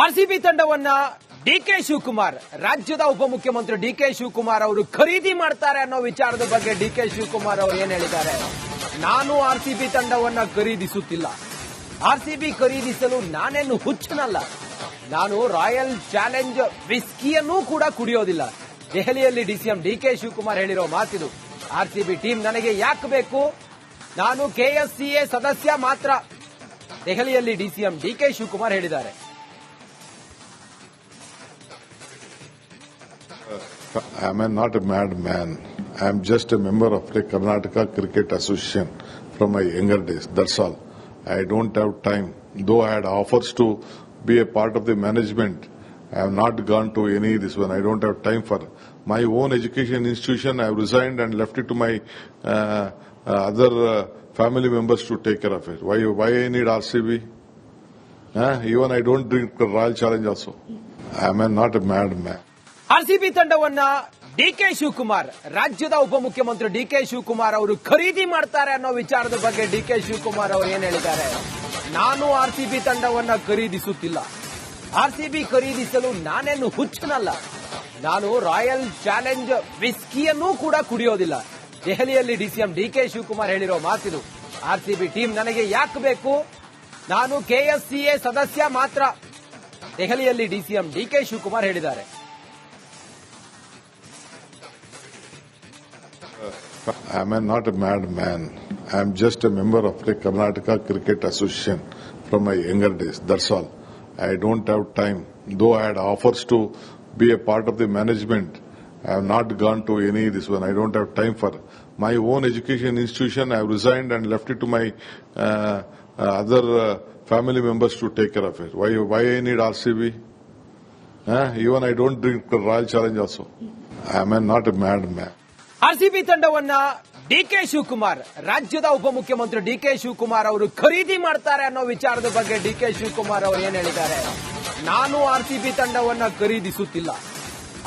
RCB ತಂಡವನ್ನ DK Shivakumar ರಾಜ್ಯದ ಉಪಮುಖ್ಯಮಂತ್ರಿ ಡಿಕೆ ಶಿವಕುಮಾರ್ ಅವರು ಖರೀದಿ ಮಾಡ್ತಾರೆ ಅನ್ನೋ ವಿಚಾರದ ಬಗ್ಗೆ ಡಿಕೆ ಶಿವಕುಮಾರ್ ಅವರು ಏನ್ ಹೇಳಿದ್ದಾರೆ? ನಾನು ಆರ್ಸಿಬಿ ತಂಡವನ್ನ ಖರೀದಿಸುತ್ತಿಲ್ಲ. ಆರ್ಸಿಬಿ ಖರೀದಿಸಲು ನಾನೇನು ಹುಚ್ಚನಲ್ಲ. ನಾನು ರಾಯಲ್ ಚಾಲೆಂಜ್ ವಿಸ್ಕಿಯನ್ನೂ ಕೂಡ ಕುಡಿಯೋದಿಲ್ಲ. ದೆಹಲಿಯಲ್ಲಿ ಡಿಸಿಎಂ ಡಿಕೆ ಶಿವಕುಮಾರ್ ಹೇಳಿರೋ ಮಾತಿದು. ಆರ್ಸಿಬಿ ಟೀಮ್ ನನಗೆ ಯಾಕೆ ಬೇಕು? ನಾನು ಕೆಎಸ್ಸಿಎ ಸದಸ್ಯ ಮಾತ್ರ. ದೆಹಲಿಯಲ್ಲಿ ಡಿಸಿಎಂ ಡಿಕೆ ಶಿವಕುಮಾರ್ ಹೇಳಿದ್ದಾರೆ. I am not a madman. I am just a member of the Karnataka Cricket Association from my younger days. That's all. I don't have time. Though I had offers to be a part of the management, I have not gone to any of this one. I don't have time for my own education institution. I have resigned and left it to my other family members to take care of it. Why I need RCB? Even I don't drink Royal Challenge also. I am not a madman. RCB ತಂಡವನ್ನ DK Shivakumar ರಾಜ್ಯದ ಉಪಮುಖ್ಯಮಂತ್ರಿ DK Shivakumar ಅವರು ಖರೀದಿ ಮಾಡ್ತಾರೆ ಅನ್ನೋ ವಿಚಾರದ ಬಗ್ಗೆ DK Shivakumar ಅವರು ಏನ್ ಹೇಳಿದ್ದಾರೆ? ನಾನು ಆರ್ಸಿಬಿ ತಂಡವನ್ನ ಖರೀದಿಸುತ್ತಿಲ್ಲ. ಆರ್ಸಿಬಿ ಖರೀದಿಸಲು ನಾನೇನು ಹುಚ್ಚನಲ್ಲ. ನಾನು ರಾಯಲ್ ಚಾಲೆಂಜ್ ವಿಸ್ಕಿಯನ್ನೂ ಕೂಡ ಕುಡಿಯೋದಿಲ್ಲ. ದೆಹಲಿಯಲ್ಲಿ ಡಿಸಿಎಂ ಡಿಕೆ ಶಿವಕುಮಾರ್ ಹೇಳಿರೋ ಮಾತಿದು. ಆರ್ಸಿಬಿ ಟೀಮ್ ನನಗೆ ಯಾಕೆ ಬೇಕು? ನಾನು ಕೆಎಸ್ಸಿಎ ಸದಸ್ಯ ಮಾತ್ರ. ದೆಹಲಿಯಲ್ಲಿ ಡಿಸಿಎಂ ಡಿಕೆ ಶಿವಕುಮಾರ್ ಹೇಳಿದ್ದಾರೆ. I am not a madman. I am just a member of the Karnataka Cricket Association from my younger days. That's all. I don't have time. Though I had offers to be a part of the management, I have not gone to any of this one. I don't have time for my own education institution. I have resigned and left it to my other family members to take care of it. Why I need RCB? Even I don't drink Royal Challenge also. I am not a madman. RCB ತಂಡವನ್ನ DK Shivakumar ರಾಜ್ಯದ ಉಪಮುಖ್ಯಮಂತ್ರಿ DK Shivakumar ಅವರು ಖರೀದಿ ಮಾಡ್ತಾರೆ ಅನ್ನೋ ವಿಚಾರದ ಬಗ್ಗೆ DK Shivakumar ಅವರು ಏನ್ ಹೇಳಿದ್ದಾರೆ? ನಾನು ಆರ್ಸಿಬಿ ತಂಡವನ್ನ ಖರೀದಿಸುತ್ತಿಲ್ಲ.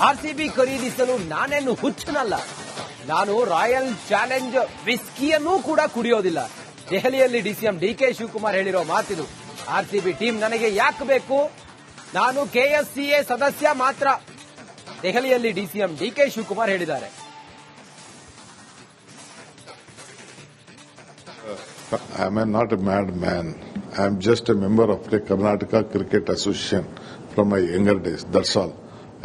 ಆರ್ಸಿಬಿ ಖರೀದಿಸಲು ನಾನೇನು ಹುಚ್ಚನಲ್ಲ. ನಾನು ರಾಯಲ್ ಚಾಲೆಂಜ್ ವಿಸ್ಕಿಯನ್ನೂ ಕೂಡ ಕುಡಿಯೋದಿಲ್ಲ. ದೆಹಲಿಯಲ್ಲಿ ಡಿಸಿಎಂ ಡಿಕೆ ಶಿವಕುಮಾರ್ ಹೇಳಿರೋ ಮಾತಿದು. ಆರ್ಸಿಬಿ ಟೀಮ್ ನನಗೆ ಯಾಕೆ ಬೇಕು? ನಾನು ಕೆಎಸ್ಸಿಎ ಸದಸ್ಯ ಮಾತ್ರ. ದೆಹಲಿಯಲ್ಲಿ ಡಿಸಿಎಂ ಡಿಕೆ ಶಿವಕುಮಾರ್ ಹೇಳಿದ್ದಾರೆ. I am not a madman. I am just a member of the Karnataka Cricket Association from my younger days. That's all.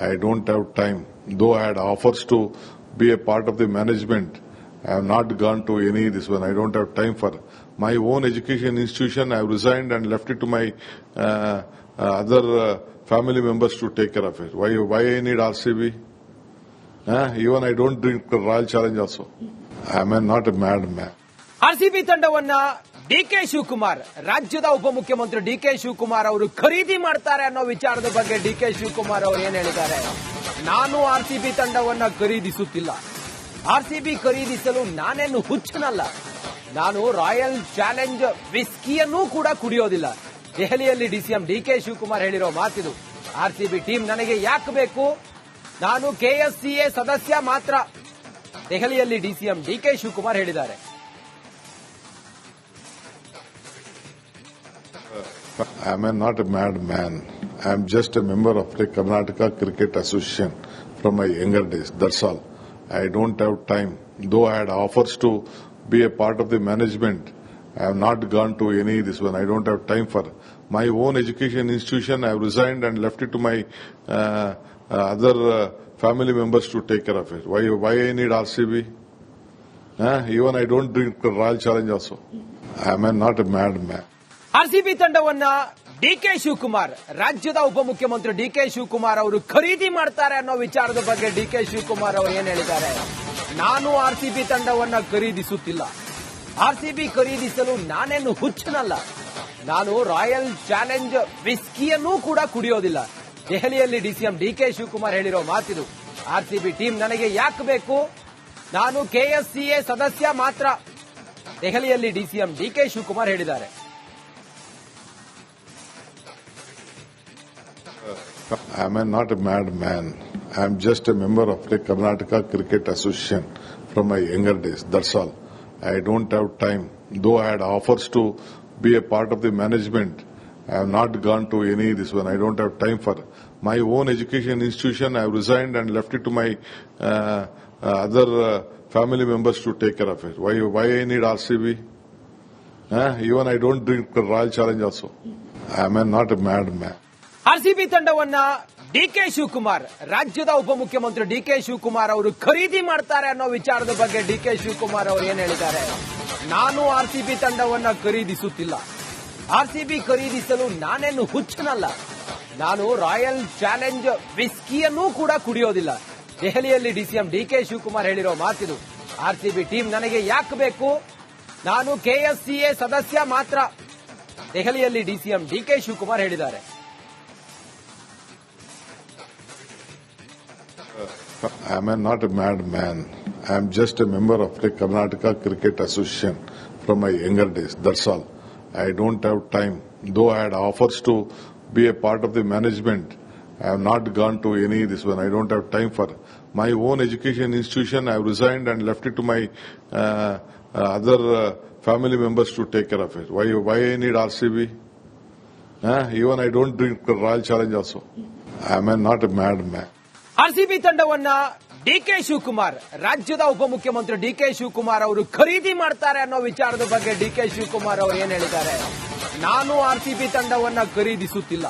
I don't have time. Though I had offers to be a part of the management, I have not gone to any of this one. I don't have time for my own education institution. I have resigned and left it to my other family members to take care of it. Why I need RCB? Even I don't drink Royal Challenge also. I am not a madman. RCB ತಂಡವನ್ನ DK Shivakumar ರಾಜ್ಯದ ಉಪಮುಖ್ಯಮಂತ್ರಿ DK Shivakumar ಅವರು ಖರೀದಿ ಮಾಡ್ತಾರೆ ಅನ್ನೋ ವಿಚಾರದ ಬಗ್ಗೆ DK Shivakumar ಅವರು ಏನ್ ಹೇಳಿದ್ದಾರೆ? ನಾನು ಆರ್ಸಿಬಿ ತಂಡವನ್ನ ಖರೀದಿಸುತ್ತಿಲ್ಲ. ಆರ್ಸಿಬಿ ಖರೀದಿಸಲು ನಾನೇನು ಹುಚ್ಚನಲ್ಲ. ನಾನು ರಾಯಲ್ ಚಾಲೆಂಜ್ ವಿಸ್ಕಿಯನ್ನೂ ಕೂಡ ಕುಡಿಯೋದಿಲ್ಲ. ದೆಹಲಿಯಲ್ಲಿ ಡಿಸಿಎಂ ಡಿಕೆ ಶಿವಕುಮಾರ್ ಹೇಳಿರೋ ಮಾತಿದು. ಆರ್ಸಿಬಿ ಟೀಮ್ ನನಗೆ ಯಾಕೆ ಬೇಕು? ನಾನು ಕೆಎಸ್ಸಿಎ ಸದಸ್ಯ ಮಾತ್ರ. ದೆಹಲಿಯಲ್ಲಿ ಡಿಸಿಎಂ ಡಿಕೆ ಶಿವಕುಮಾರ್ ಹೇಳಿದ್ದಾರೆ. I am not a madman. I am just a member of the Karnataka Cricket Association from my younger days. That's all. I don't have time. Though I had offers to be a part of the management, I have not gone to any of this one. I don't have time for my own education institution. I have resigned and left it to my other family members to take care of it. Why I need RCB? Even I don't drink Royal Challenge also. I am not a madman. RCB ತಂಡವನ್ನ DK Shivakumar ರಾಜ್ಯದ ಉಪಮುಖ್ಯಮಂತ್ರಿ DK Shivakumar ಅವರು ಖರೀದಿ ಮಾಡ್ತಾರೆ ಅನ್ನೋ ವಿಚಾರದ ಬಗ್ಗೆ DK Shivakumar ಅವರು ಏನ್ ಹೇಳಿದ್ದಾರೆ? ನಾನು ಆರ್ಸಿಬಿ ತಂಡವನ್ನ ಖರೀದಿಸುತ್ತಿಲ್ಲ. ಆರ್ಸಿಬಿ ಖರೀದಿಸಲು ನಾನೇನು ಹುಚ್ಚನಲ್ಲ. ನಾನು ರಾಯಲ್ ಚಾಲೆಂಜ್ ವಿಸ್ಕಿಯನ್ನೂ ಕೂಡ ಕುಡಿಯೋದಿಲ್ಲ. ದೆಹಲಿಯಲ್ಲಿ ಡಿಸಿಎಂ ಡಿಕೆ ಶಿವಕುಮಾರ್ ಹೇಳಿರೋ ಮಾತಿದು. ಆರ್ಸಿಬಿ ಟೀಮ್ ನನಗೆ ಯಾಕೆ ಬೇಕು? ನಾನು ಕೆಎಸ್ಸಿಎ ಸದಸ್ಯ ಮಾತ್ರ. ದೆಹಲಿಯಲ್ಲಿ ಡಿಸಿಎಂ ಡಿಕೆ ಶಿವಕುಮಾರ್ ಹೇಳಿದ್ದಾರೆ. I am not a madman. I am just a member of the Karnataka Cricket Association from my younger days. That's all. I don't have time. Though I had offers to be a part of the management, I have not gone to any this one. I don't have time for my own education institution. I have resigned and left it to my other family members to take care of it. Why I need RCB? Even I don't drink Royal Challenge also. I am not a madman. RCB ತಂಡವನ್ನ DK Shivakumar ರಾಜ್ಯದ ಉಪಮುಖ್ಯಮಂತ್ರಿ DK Shivakumar ಅವರು ಖರೀದಿ ಮಾಡ್ತಾರೆ ಅನ್ನೋ ವಿಚಾರದ ಬಗ್ಗೆ DK Shivakumar ಅವರು ಏನ್ ಹೇಳಿದ್ದಾರೆ? ನಾನು ಆರ್ಸಿಬಿ ತಂಡವನ್ನ ಖರೀದಿಸುತ್ತಿಲ್ಲ. ಆರ್ಸಿಬಿ ಖರೀದಿಸಲು ನಾನೇನು ಹುಚ್ಚನಲ್ಲ. ನಾನು ರಾಯಲ್ ಚಾಲೆಂಜ್ ವಿಸ್ಕಿಯನ್ನೂ ಕೂಡ ಕುಡಿಯೋದಿಲ್ಲ. ದೆಹಲಿಯಲ್ಲಿ ಡಿಸಿಎಂ ಡಿಕೆ ಶಿವಕುಮಾರ್ ಹೇಳಿರೋ ಮಾತಿದು. ಆರ್ಸಿಬಿ ಟೀಮ್ ನನಗೆ ಯಾಕೆ ಬೇಕು? ನಾನು ಕೆಎಸ್ಸಿಎ ಸದಸ್ಯ ಮಾತ್ರ. ದೆಹಲಿಯಲ್ಲಿ ಡಿಸಿಎಂ ಡಿಕೆ ಶಿವಕುಮಾರ್ ಹೇಳಿದ್ದಾರೆ. I am not a madman. I am just a member of the Karnataka Cricket Association from my younger days. That's all. I don't have time. Though I had offers to be a part of the management, I have not gone to any this one. I don't have time for my own education institution. I have resigned and left it to my other family members to take care of it. Why I need RCB? Even I don't drink Royal Challenge also. I am not a madman. RCB ತಂಡವನ್ನ DK Shivakumar ರಾಜ್ಯದ ಉಪಮುಖ್ಯಮಂತ್ರಿ DK Shivakumar ಅವರು ಖರೀದಿ ಮಾಡ್ತಾರೆ ಅನ್ನೋ ವಿಚಾರದ ಬಗ್ಗೆ DK Shivakumar ಅವರು ಏನ್ ಹೇಳಿದ್ದಾರೆ? ನಾನು ಆರ್ಸಿಬಿ ತಂಡವನ್ನ ಖರೀದಿಸುತ್ತಿಲ್ಲ.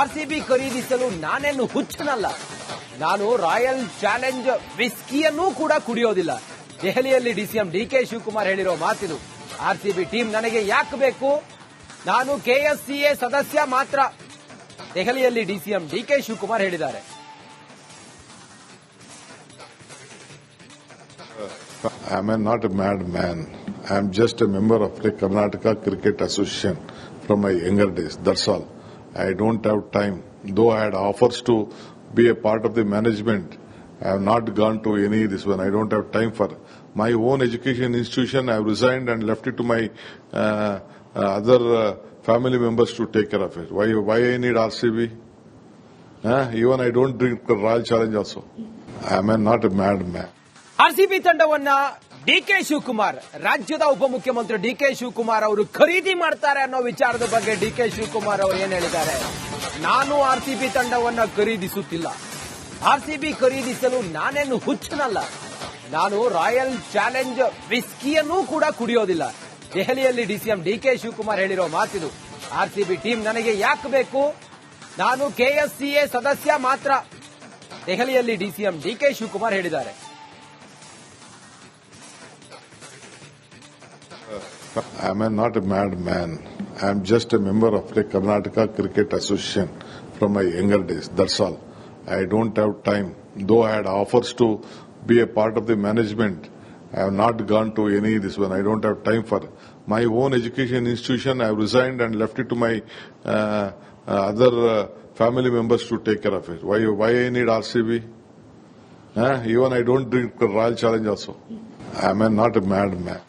ಆರ್ಸಿಬಿ ಖರೀದಿಸಲು ನಾನೇನು ಹುಚ್ಚನಲ್ಲ. ನಾನು ರಾಯಲ್ ಚಾಲೆಂಜ್ ವಿಸ್ಕಿಯನ್ನೂ ಕೂಡ ಕುಡಿಯೋದಿಲ್ಲ. ದೆಹಲಿಯಲ್ಲಿ ಡಿಸಿಎಂ ಡಿಕೆ ಶಿವಕುಮಾರ್ ಹೇಳಿರೋ ಮಾತಿದು. ಆರ್ಸಿಬಿ ಟೀಮ್ ನನಗೆ ಯಾಕೆ ಬೇಕು? ನಾನು ಕೆಎಸ್ಸಿಎ ಸದಸ್ಯ ಮಾತ್ರ. ದೆಹಲಿಯಲ್ಲಿ ಡಿಸಿಎಂ ಡಿಕೆ ಶಿವಕುಮಾರ್ ಹೇಳಿದ್ದಾರೆ. I am not a madman. I am just a member of the Karnataka Cricket Association from my younger days. That's all. I don't have time. Though I had offers to be a part of the management, I have not gone to any this one. I don't have time for my own education institution. I have resigned and left it to my other family members to take care of it. Why I need RCB? Even I don't drink Royal Challenge also. I am not a madman. RCB ತಂಡವನ್ನ DK Shivakumar ರಾಜ್ಯದ ಉಪಮುಖ್ಯಮಂತ್ರಿ DK Shivakumar ಅವರು ಖರೀದಿ ಮಾಡ್ತಾರೆ ಅನ್ನೋ ವಿಚಾರದ ಬಗ್ಗೆ DK Shivakumar ಅವರು ಏನ್ ಹೇಳಿದ್ದಾರೆ? ನಾನು ಆರ್ಸಿಬಿ ತಂಡವನ್ನ ಖರೀದಿಸುತ್ತಿಲ್ಲ. ಆರ್ಸಿಬಿ ಖರೀದಿಸಲು ನಾನೇನು ಹುಚ್ಚನಲ್ಲ. ನಾನು ರಾಯಲ್ ಚಾಲೆಂಜ್ ವಿಸ್ಕಿಯನ್ನೂ ಕೂಡ ಕುಡಿಯೋದಿಲ್ಲ. ದೆಹಲಿಯಲ್ಲಿ ಡಿಸಿಎಂ ಡಿಕೆ ಶಿವಕುಮಾರ್ ಹೇಳಿರೋ ಮಾತಿದು. ಆರ್ಸಿಬಿ ಟೀಮ್ ನನಗೆ ಯಾಕೆ ಬೇಕು? ನಾನು ಕೆಎಸ್ಸಿಎ ಸದಸ್ಯ ಮಾತ್ರ. ದೆಹಲಿಯಲ್ಲಿ ಡಿಸಿಎಂ ಡಿಕೆ ಶಿವಕುಮಾರ್ ಹೇಳಿದ್ದಾರೆ. I am not a madman. I am just a member of the Karnataka Cricket Association from my younger days. That's all. I don't have time. Though I had offers to be a part of the management, I have not gone to any this one. I don't have time for my own education institution. I have resigned and left it to my other family members to take care of it. Why I need RCB? Even I don't drink Royal Challenge also. I am not a madman.